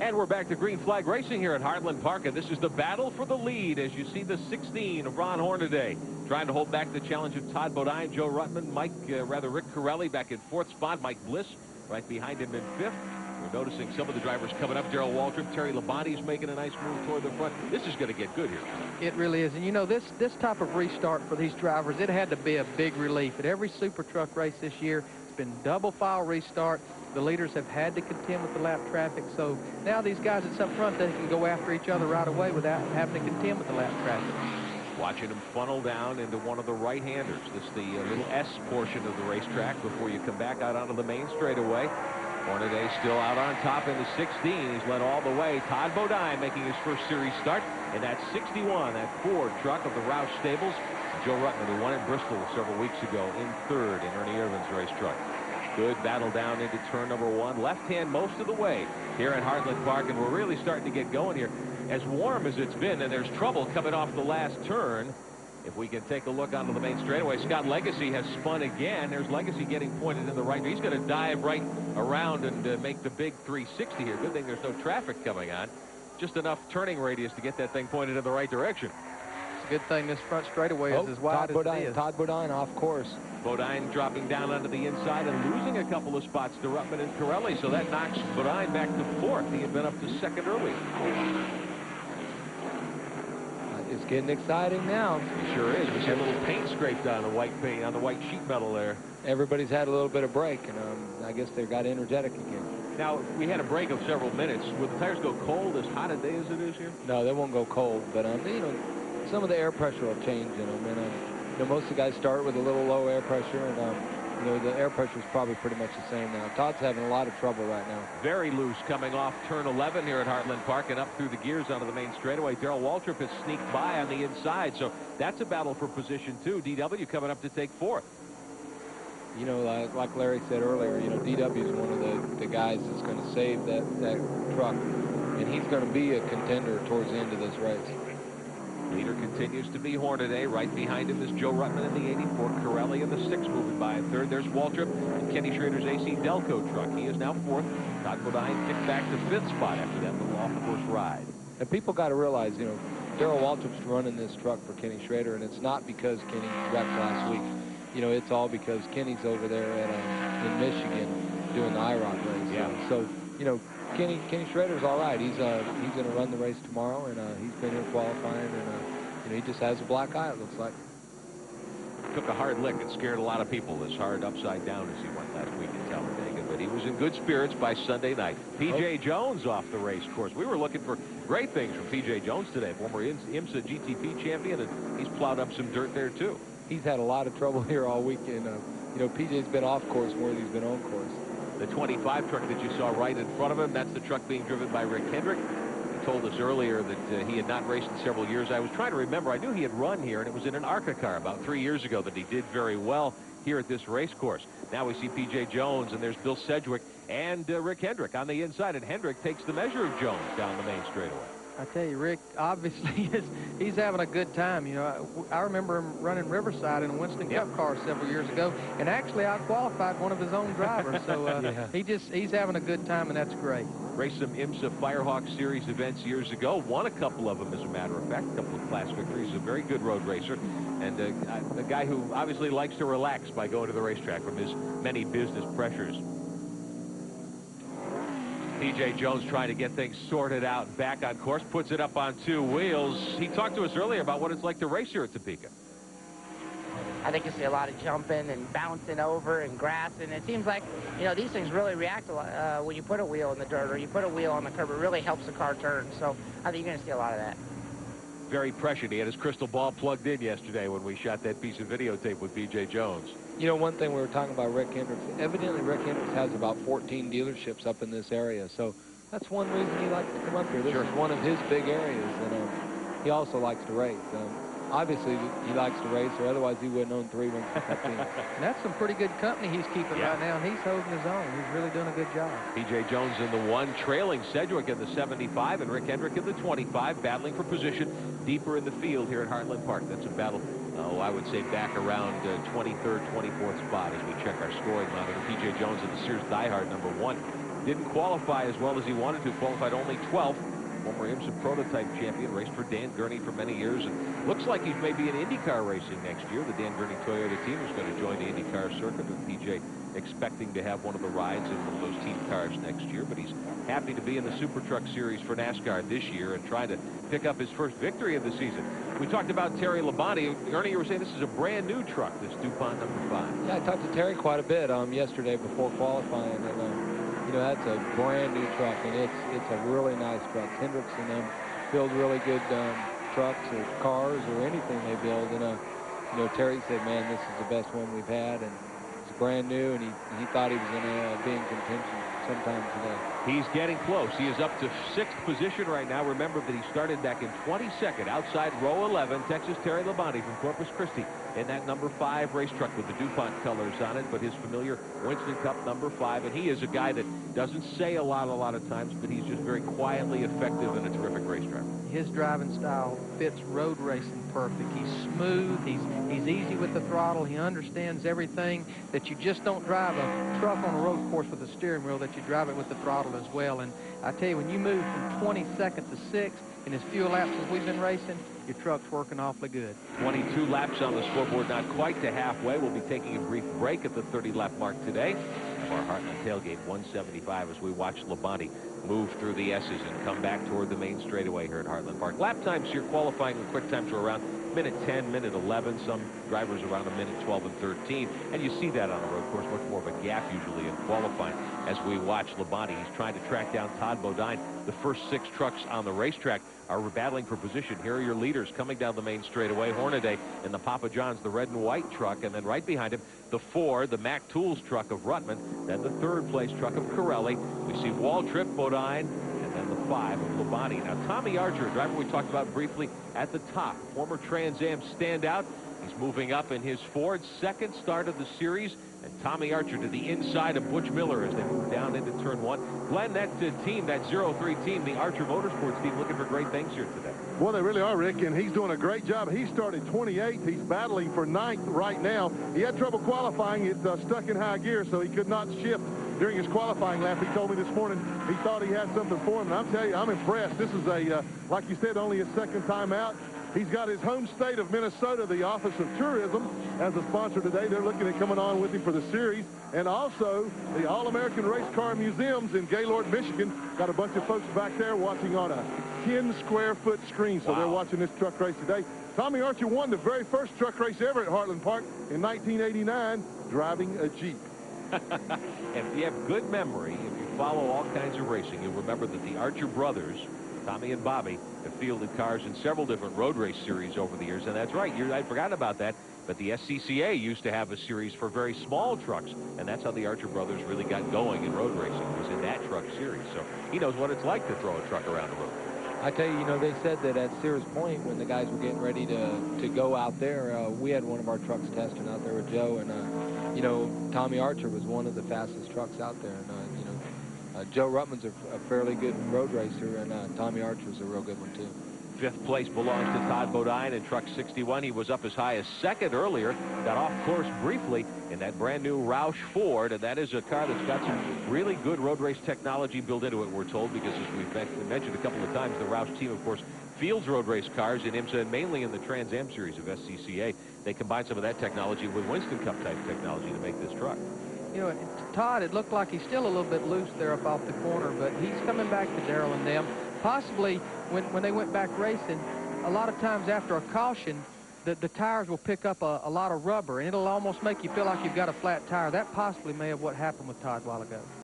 And we're back to green flag racing here at Heartland Park, and this is the battle for the lead as you see the 16 of Ron Hornaday trying to hold back the challenge of Todd Bodine, Joe Ruttman, Rick Corelli back in 4th spot, Mike Bliss right behind him in 5th. We're noticing some of the drivers coming up. Darrell Waltrip, Terry Labonte's making a nice move toward the front. This is going to get good here. It really is. And, you know, this type of restart for these drivers, it had to be a big relief. At every Supertruck race this year, it's been double file restart. The leaders have had to contend with the lap traffic. So now these guys that's up front, they can go after each other right away without having to contend with the lap traffic. Watching them funnel down into one of the right-handers. This is the little S portion of the racetrack before you come back out onto the main straightaway. Hornaday still out on top in the 16. He's led all the way. Todd Bodine making his first series start in that 61, that Ford truck of the Roush Stables. Joe Ruttman, who won in Bristol several weeks ago, in 3rd in Ernie Irvin's race truck. Good battle down into turn number 1. Left hand most of the way here at Heartland Park, and we're really starting to get going here. As warm as it's been, and there's trouble coming off the last turn. If we can take a look onto the main straightaway, Scott Lagassee has spun again. There's Lagassee getting pointed in the right. He's going to dive right around and make the big 360 here. Good thing there's no traffic coming on. Just enough turning radius to get that thing pointed in the right direction. It's a good thing this front straightaway is as wide as it is. Todd Bodine off course. Bodine dropping down onto the inside and losing a couple of spots to Ruttman and Corelli, so that knocks Bodine back to 4th. He had been up to 2nd early. It's getting exciting now. It sure is. We see a little paint scraped on the white paint, on the white sheet metal there. Everybody's had a little bit of break, and I guess they got energetic again. Now, we had a break of several minutes. Will the tires go cold as hot a day as it is here? No, they won't go cold, but you know, some of the air pressure will change in them. And you know, most of the guys start with a little low air pressure, and you know, the air pressure is probably pretty much the same now. Todd's having a lot of trouble right now. Very loose coming off turn 11 here at Heartland Park and up through the gears onto the main straightaway. Darrell Waltrip has sneaked by on the inside, so that's a battle for position 2. DW coming up to take 4th. You know, like Larry said earlier, you know, DW is one of the guys that's going to save that truck, and he's going to be a contender towards the end of this race. Leader continues to be Hornaday. Right behind him is Joe Ruttman in the 84. Corelli in the 6 moving by in 3rd. There's Waltrip and Kenny Schrader's AC Delco truck. He is now 4th. Todd Bodine kicked back to 5th spot after that little off-course ride. And people got to realize, you know, Darrell Waltrip's running this truck for Kenny Schrader, and it's not because Kenny wrecked last week. You know, it's all because Kenny's over there in Michigan doing the IROC race. Yeah. So, you know, Kenny Schrader's all right. He's going to run the race tomorrow, and he's been here qualifying, and you know, he just has a black eye, it looks like. Took a hard lick and scared a lot of people, as hard upside down as he went last week in Talladega, but he was in good spirits by Sunday night. P.J. Jones off the race course. We were looking for great things from P.J. Jones today, former IMSA GTP champion, and he's plowed up some dirt there too. He's had a lot of trouble here all weekend. You know, P.J.'s been off course more than he's been on course. The 25 truck that you saw right in front of him, that's the truck being driven by Rick Hendrick. He told us earlier that he had not raced in several years. I was trying to remember. I knew he had run here, and it was in an ARCA car about 3 years ago that he did very well here at this race course. Now we see P.J. Jones, and there's Bill Sedgwick and Rick Hendrick on the inside, and Hendrick takes the measure of Jones down the main straightaway. I tell you, Rick, obviously he's having a good time. You know, I remember him running Riverside in a Winston Cup car several years ago, and actually out-qualified one of his own drivers. So yeah. He's having a good time, and that's great. Raced some IMSA Firehawk Series events years ago. Won a couple of them, as a matter of fact. A couple of class victories. A very good road racer, and a guy who obviously likes to relax by going to the racetrack from his many business pressures. P.J. Jones trying to get things sorted out, back on course, puts it up on 2 wheels. He talked to us earlier about what it's like to race here at Topeka. I think you see a lot of jumping and bouncing over and grassing. It seems like, you know, these things really react a lot when you put a wheel in the dirt or you put a wheel on the curb. It really helps the car turn. So I think you're going to see a lot of that. Very prescient. He had his crystal ball plugged in yesterday when we shot that piece of videotape with P.J. Jones. You know, one thing we were talking about Rick Hendrick. Evidently, Rick Hendrick has about 14 dealerships up in this area. So that's one reason he likes to come up here. This is one of his big areas, and he also likes to race. Obviously, he likes to race, or otherwise he wouldn't own 3 Winston Cup teams. And that's some pretty good company he's keeping right now, and he's holding his own. He's really doing a good job. P.J. Jones in the 1, trailing Sedgwick in the 75, and Rick Hendrick in the 25, battling for position deeper in the field here at Heartland Park. That's a battle, I would say, back around 23rd, 24th spot as we check our scoring monitor. P.J. Jones in the Sears Diehard #1. didn't qualify as well as he wanted to. Qualified only 12th. Former IMSA prototype champion, raced for Dan Gurney for many years, and looks like he's maybe in IndyCar racing next year. The Dan Gurney Toyota team is going to join the IndyCar circuit, and PJ expecting to have one of the rides in one of those team cars next year. But he's happy to be in the Supertruck series for NASCAR this year and trying to pick up his first victory of the season. We talked about Terry Labonte. Ernie, you were saying this is a brand new truck, this DuPont number 5. Yeah, I talked to Terry quite a bit yesterday before qualifying, and you know, that's a brand new truck, and it's a really nice truck. Hendricks and them build really good trucks or cars or anything they build, and you know, Terry said, man, this is the best one we've had, and it's brand new, and he thought he was going to be in contention sometime today. He's getting close. He is up to 6th position right now. Remember that he started back in 22nd outside row 11. Texas Terry Labonte from Corpus Christi in that number 5 race truck with the DuPont colors on it, but his familiar Winston Cup number 5. And he is a guy that doesn't say a lot of times, but he's just very quietly effective and a terrific race driver. His driving style fits road racing perfect. He's smooth. He's easy with the throttle. He understands everything, that you just don't drive a truck on a road course with a steering wheel, that you drive it with the throttle as well. And I tell you, when you move from 22nd to 6th in as few laps as we've been racing, your truck's working awfully good. 22 laps on the scoreboard, not quite to halfway. We'll be taking a brief break at the 30-lap mark today. Our Heartland tailgate 175 as we watch Labonte move through the S's and come back toward the main straightaway here at Heartland Park. Lap times here, qualifying and quick times are around minute 10, minute 11. Some drivers around a minute 12 and 13. And you see that on a road course, much more of a gap usually in qualifying. As we watch Labonte, he's trying to track down Todd Bodine. The first 6 trucks on the racetrack are battling for position. Here are your leaders coming down the main straightaway. Hornaday in the Papa John's, the red and white truck, and then right behind him, the 4, the Mack Tools truck of Ruttman, then the 3rd place truck of Corelli. We see Waltrip, Bodine, and then the 5 of Labonte. Now, Tommy Archer, a driver we talked about briefly at the top, former Trans Am standout. He's moving up in his Ford, 2nd start of the series. And Tommy Archer to the inside of Butch Miller as they move down into turn 1. Glenn, that team, that 03 team, the Archer Motorsports team, looking for great things here today. Well, they really are, Rick, and he's doing a great job. He started 28th. He's battling for 9th right now. He had trouble qualifying. It stuck in high gear, so he could not shift during his qualifying lap. He told me this morning he thought he had something for him, and I'm telling you, I'm impressed. This is like you said, only his 2nd time out. He's got his home state of Minnesota, the Office of Tourism, as a sponsor today. They're looking at coming on with him for the series. And also, the All-American Race Car Museums in Gaylord, Michigan. Got a bunch of folks back there watching on a 10-square-foot screen. So They're watching this truck race today. Tommy Archer won the very first truck race ever at Heartland Park in 1989, driving a Jeep. If you have good memory, if you follow all kinds of racing, you'll remember that the Archer brothers, Tommy and Bobby, have fielded cars in several different road race series over the years. And that's right, I'd forgotten about that. But the SCCA used to have a series for very small trucks. And that's how the Archer brothers really got going in road racing, was in that truck series. So he knows what it's like to throw a truck around the road. I tell you, you know, they said that at Sears Point, when the guys were getting ready to go out there, we had one of our trucks testing out there with Joe. And, you know, Tommy Archer was one of the fastest trucks out there. And, you know, Joe Ruttman's a fairly good road racer, and Tommy Archer's a real good one, too. 5th place belongs to Todd Bodine in truck 61. He was up as high as 2nd earlier. Got off course briefly in that brand new Roush Ford, and that is a car that's got some really good road race technology built into it, we're told, because as we've mentioned a couple of times, the Roush team, of course, fields road race cars in IMSA and mainly in the Trans Am series of SCCA. They combine some of that technology with Winston Cup type technology to make this truck. You know, Todd, it looked like he's still a little bit loose there up off the corner, but he's coming back to Darrell and them. Possibly when they went back racing, a lot of times after a caution, the tires will pick up a lot of rubber, and it'll almost make you feel like you've got a flat tire. That possibly may have what happened with Todd a while ago.